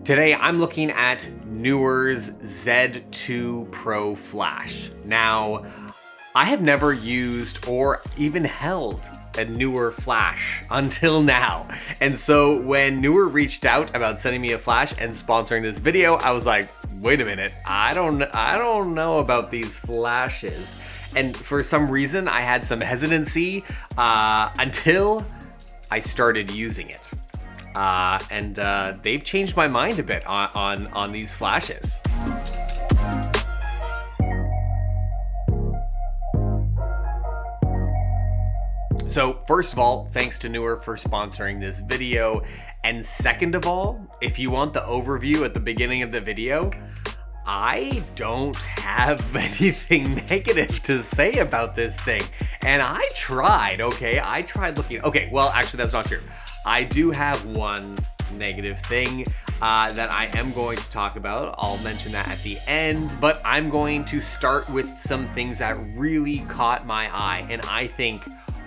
Today I'm looking at NEEWER's Z2 Pro Flash. Now, I have never used or even held a NEEWER flash until now. And so when NEEWER reached out about sending me a flash and sponsoring this video, I was like, wait a minute, I don't know about these flashes. And for some reason, I had some hesitancy until I started using it. They've changed my mind a bit on these flashes. So first of all, thanks to NEEWER for sponsoring this video. And second of all, if you want the overview at the beginning of the video, I don't have anything negative to say about this thing. And I tried, okay? I tried looking, okay, well, actually that's not true. I do have one negative thing that I am going to talk about. I'll mention that at the end, but I'm going to start with some things that really caught my eye and I think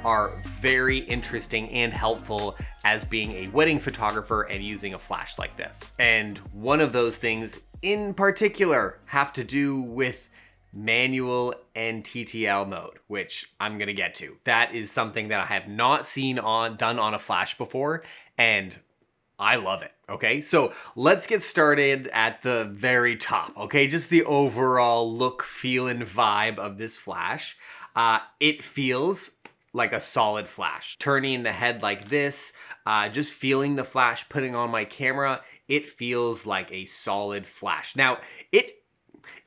are very interesting and helpful as being a wedding photographer and using a flash like this. And one of those things in particular have to do with manual and TTL mode, which I'm gonna get to. That is something that I have not seen done on a flash before, and I love it, okay? So let's get started at the very top, okay? Just the overall look, feel, and vibe of this flash. It feels like a solid flash. Turning the head like this, just feeling the flash, putting on my camera, it feels like a solid flash. Now, it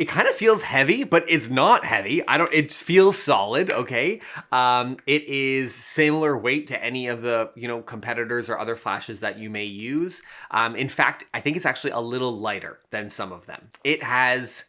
kind of feels heavy, but it's not heavy. It feels solid, okay? It is similar weight to any of the, competitors or other flashes that you may use. In fact, I think it's actually a little lighter than some of them. It has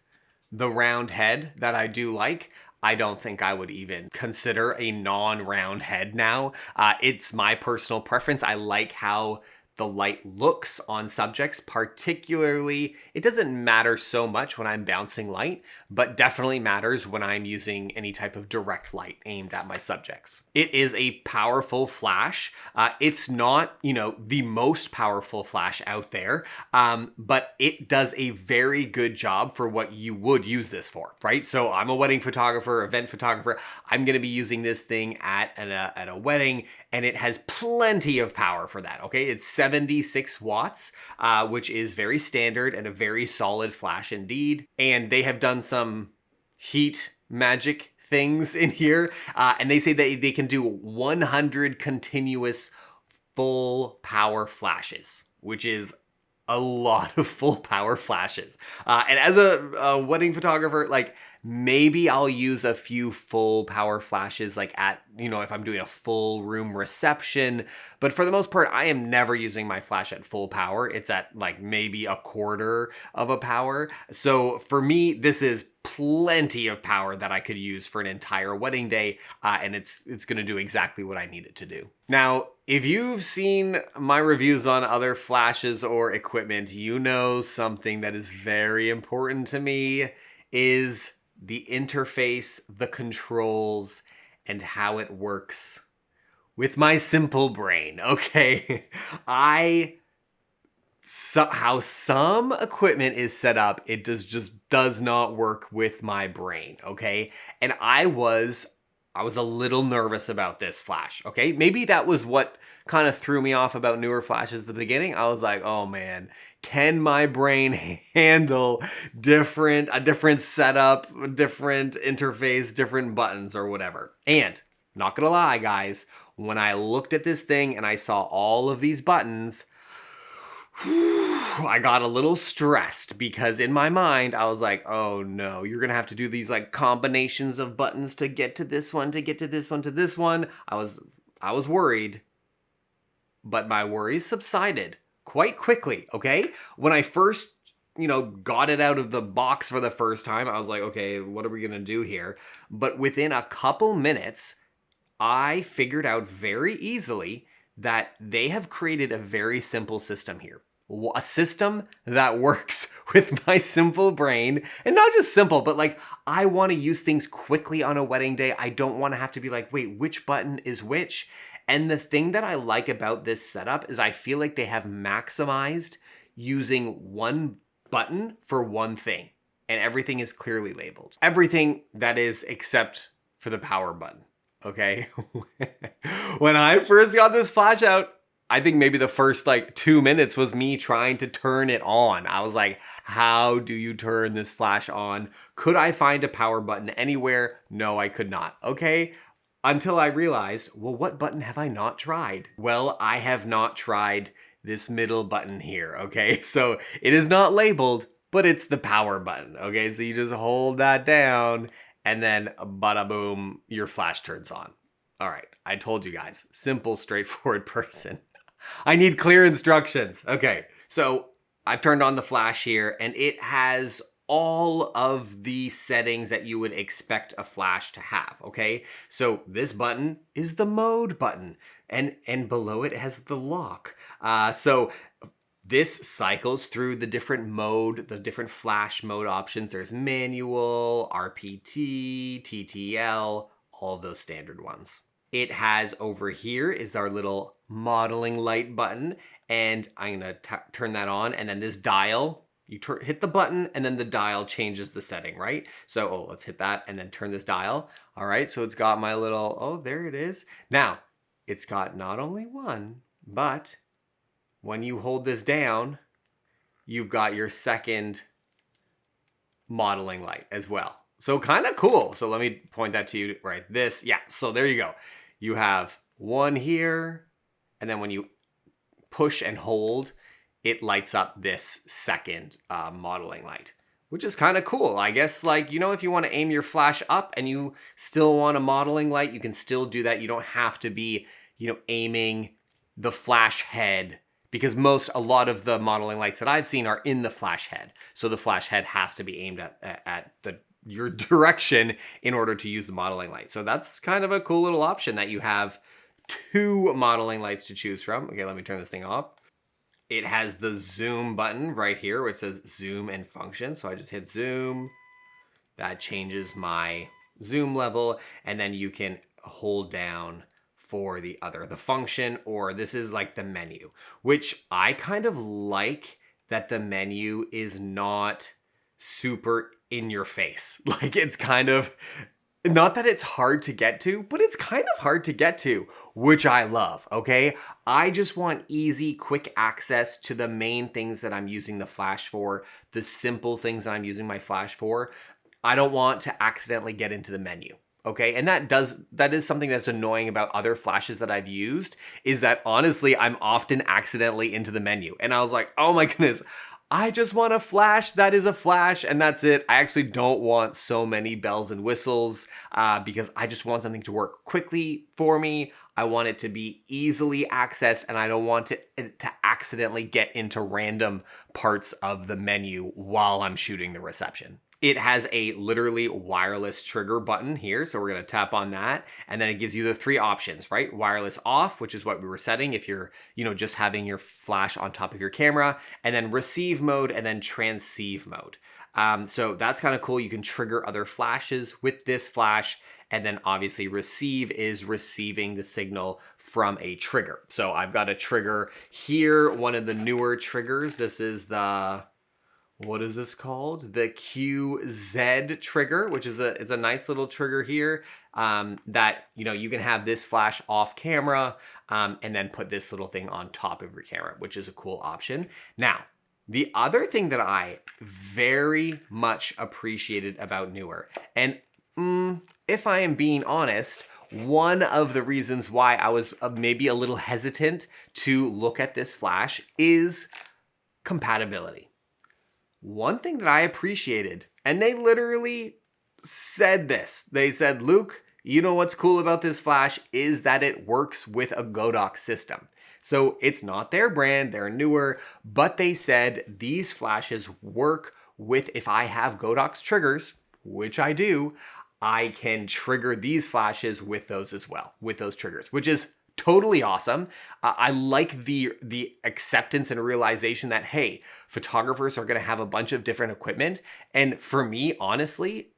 the round head that I do like. I don't think I would even consider a non-round head now. It's my personal preference. I like how the light looks on subjects, particularly, it doesn't matter so much when I'm bouncing light, but definitely matters when I'm using any type of direct light aimed at my subjects. It is a powerful flash. It's not, the most powerful flash out there, but it does a very good job for what you would use this for, right? So I'm a wedding photographer, event photographer. I'm gonna be using this thing at a wedding, and it has plenty of power for that, okay? It's 76 watts, which is very standard and a very solid flash indeed. And they have done some heat magic things in here. And they say that they can do 100 continuous full power flashes, which is a lot of full power flashes. And as a wedding photographer, maybe I'll use a few full power flashes at, if I'm doing a full room reception. But for the most part, I am never using my flash at full power. It's at maybe a quarter of a power. So for me, this is plenty of power that I could use for an entire wedding day. And it's gonna do exactly what I need it to do. Now, if you've seen my reviews on other flashes or equipment, you know something that is very important to me is the interface, the controls, and how it works with my simple brain, okay? How some equipment is set up, it just does not work with my brain, okay? And I was a little nervous about this flash, okay? Maybe that was what kind of threw me off about NEEWER flashes at the beginning. I was like, oh man, can my brain handle a different setup, different interface, different buttons or whatever? And not gonna lie, guys, when I looked at this thing and I saw all of these buttons, I got a little stressed because in my mind, I was like, oh no, you're gonna have to do these combinations of buttons to get to this one, to get to this one, to this one. I was worried, but my worries subsided quite quickly, okay? When I first, got it out of the box for the first time, I was like, okay, what are we gonna do here? But within a couple minutes, I figured out very easily that they have created a very simple system here. A system that works with my simple brain, and not just simple, but I want to use things quickly on a wedding day. I don't want to have to be wait, which button is which? And the thing that I like about this setup is I feel like they have maximized using one button for one thing, and everything is clearly labeled. Everything that is except for the power button, okay? When I first got this flash out, I think maybe the first like 2 minutes was me trying to turn it on. I was like, how do you turn this flash on? Could I find a power button anywhere? No, I could not, okay? Until I realized, well, what button have I not tried? Well, I have not tried this middle button here, okay? So it is not labeled, but it's the power button, okay? So you just hold that down and then bada boom, your flash turns on. All right, I told you guys, simple, straightforward person. I need clear instructions. Okay, so I've turned on the flash here and it has all of the settings that you would expect a flash to have, okay? So this button is the mode button and below it has the lock. So this cycles through the different flash mode options. There's manual, RPT, TTL, all those standard ones. It has over here is our little modeling light button, and I'm gonna turn that on, and then this dial, you hit the button and then the dial changes the setting, right? So, let's hit that and then turn this dial. All right, so it's got my little, there it is. Now, it's got not only one, but when you hold this down, you've got your second modeling light as well. So kind of cool. So let me point that to you, right? So there you go. You have one here, and then when you push and hold, it lights up this second modeling light, which is kind of cool. I guess, like, if you want to aim your flash up and you still want a modeling light, you can still do that. You don't have to be, aiming the flash head, because a lot of the modeling lights that I've seen are in the flash head. So the flash head has to be aimed at your direction in order to use the modeling light. So that's kind of a cool little option that you have 2 modeling lights to choose from. Okay, let me turn this thing off. It has the zoom button right here where it says zoom and function. So I just hit zoom. That changes my zoom level. And then you can hold down for the function, or this is like the menu, which I kind of like that the menu is not super in your face. Like, it's kind of, not that it's hard to get to, but it's kind of hard to get to, which I love, okay? I just want easy, quick access to the main things that I'm using the flash for, the simple things that I'm using my flash for. I don't want to accidentally get into the menu. Okay, and that is something that's annoying about other flashes that I've used, is that honestly, I'm often accidentally into the menu. And I was like, oh my goodness, I just want a flash that is a flash and that's it. I actually don't want so many bells and whistles because I just want something to work quickly for me. I want it to be easily accessed, and I don't want it to accidentally get into random parts of the menu while I'm shooting the reception. It has a literally wireless trigger button here. So we're going to tap on that. And then it gives you the 3 options, right? Wireless off, which is what we were setting if you're, just having your flash on top of your camera, and then receive mode, and then transceive mode. So that's kind of cool. You can trigger other flashes with this flash. And then obviously receive is receiving the signal from a trigger. So I've got a trigger here, one of the newer triggers. This is the, what is this called? The QZ trigger, which is it's a nice little trigger here that, you can have this flash off camera and then put this little thing on top of your camera, which is a cool option. Now, the other thing that I very much appreciated about Neewer, and if I am being honest, one of the reasons why I was maybe a little hesitant to look at this flash is compatibility. One thing that I appreciated, and they literally said this, they said, Luke, what's cool about this flash is that it works with a Godox system. So it's not their brand, they're Neewer, but they said these flashes work with, if I have Godox triggers, which I do, I can trigger these flashes with those as well, with those triggers, which is totally awesome. I like the acceptance and realization that, hey, photographers are going to have a bunch of different equipment. And for me, honestly,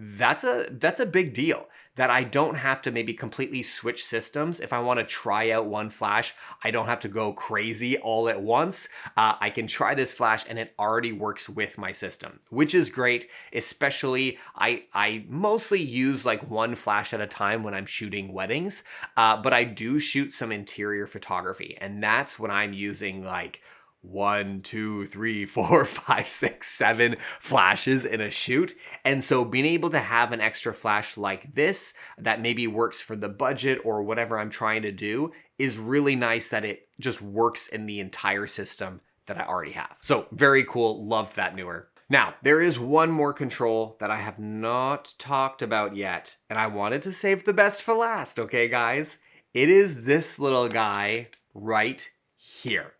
that's a big deal, that I don't have to maybe completely switch systems. If I want to try out one flash, I don't have to go crazy all at once. I can try this flash and it already works with my system, which is great. Especially I mostly use like one flash at a time when I'm shooting weddings, but I do shoot some interior photography, and that's when I'm using like 1, 2, 3, 4, 5, 6, 7 flashes in a shoot. And so being able to have an extra flash like this that maybe works for the budget or whatever I'm trying to do is really nice, that it just works in the entire system that I already have. So very cool. Loved that Neewer. Now, there is one more control that I have not talked about yet, and I wanted to save the best for last, okay, guys? It is this little guy right here.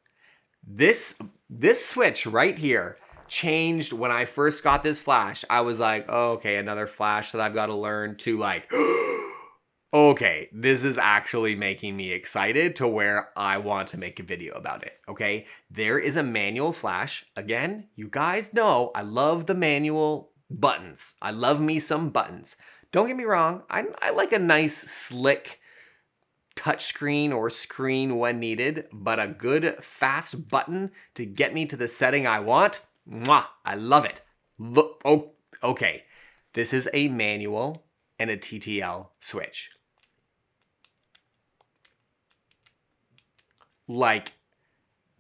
This switch right here changed when I first got this flash. I was like, oh, okay, another flash that I've got to learn, to like, okay, this is actually making me excited to where I want to make a video about it, okay? There is a manual flash. Again, you guys know I love the manual buttons. I love me some buttons. Don't get me wrong, I like a nice, slick touchscreen or screen when needed, but a good fast button to get me to the setting I want, mwah, I love it. Look, oh, okay, this is a manual and a TTL switch. Like,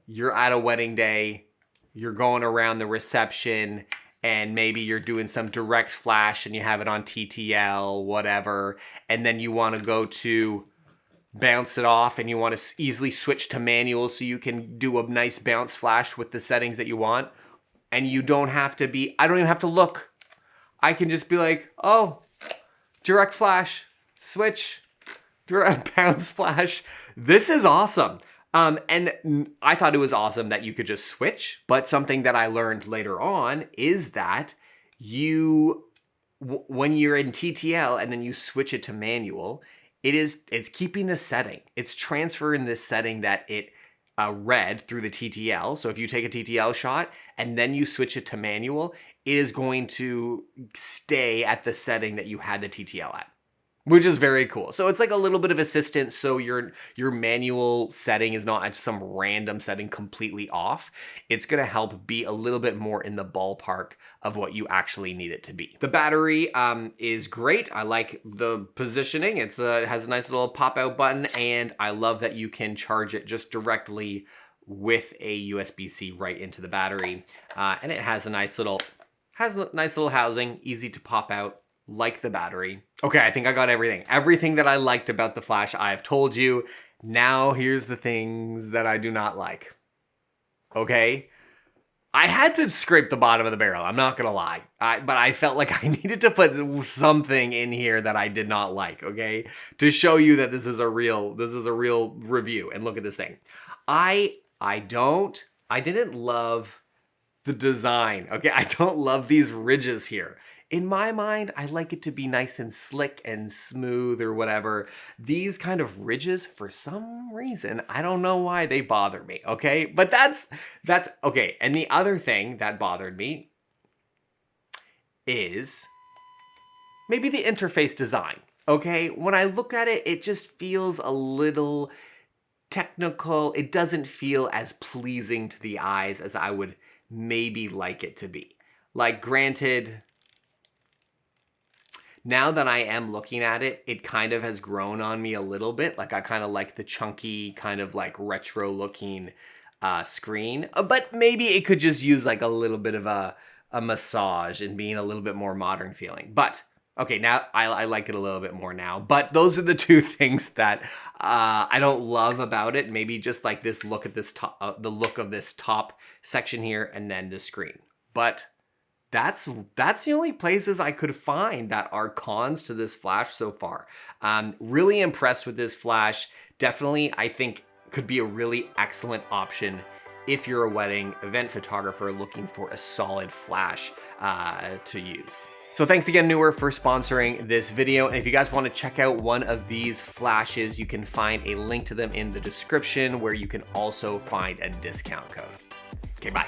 you're at a wedding day, you're going around the reception, and maybe you're doing some direct flash and you have it on TTL, whatever, and then you want to go to bounce it off and you want to easily switch to manual so you can do a nice bounce flash with the settings that you want. And you don't have to be, I don't even have to look. I can just be like, oh, direct flash, switch, direct bounce flash. This is awesome. And I thought it was awesome that you could just switch, but something that I learned later on is that when you're in TTL and then you switch it to manual, it's keeping the setting. It's transferring this setting that it read through the TTL. So if you take a TTL shot and then you switch it to manual, it is going to stay at the setting that you had the TTL at, which is very cool. So it's like a little bit of assistance, so your manual setting is not at some random setting completely off. It's gonna help be a little bit more in the ballpark of what you actually need it to be. The battery is great. I like the positioning. It has a nice little pop-out button, and I love that you can charge it just directly with a USB-C right into the battery. And it has a nice little housing, easy to pop out, like the battery. Okay, I think I got everything. Everything that I liked about the flash, I've told you. Now here's the things that I do not like. Okay? I had to scrape the bottom of the barrel, I'm not gonna lie. But I felt like I needed to put something in here that I did not like, okay? To show you that this is a real review. And look at this thing. I didn't love the design, okay? I don't love these ridges here. In my mind, I like it to be nice and slick and smooth or whatever. These kind of ridges, for some reason, I don't know why they bother me, okay? But that's okay. And the other thing that bothered me is maybe the interface design, okay? When I look at it, it just feels a little technical. It doesn't feel as pleasing to the eyes as I would maybe like it to be. Like, granted, now that I am looking at it, it kind of has grown on me a little bit. Like, I kind of like the chunky, kind of like retro looking screen. But maybe it could just use like a little bit of a massage and being a little bit more modern feeling. But okay, now I like it a little bit more now. But those are the two things that I don't love about it. Maybe just like this look at this top, the look of this top section here, and then the screen. But that's the only places I could find that are cons to this flash so far. Really impressed with this flash. Definitely, I think, could be a really excellent option if you're a wedding event photographer looking for a solid flash to use. So thanks again, Neewer, for sponsoring this video. And if you guys want to check out one of these flashes, you can find a link to them in the description, where you can also find a discount code. Okay, bye.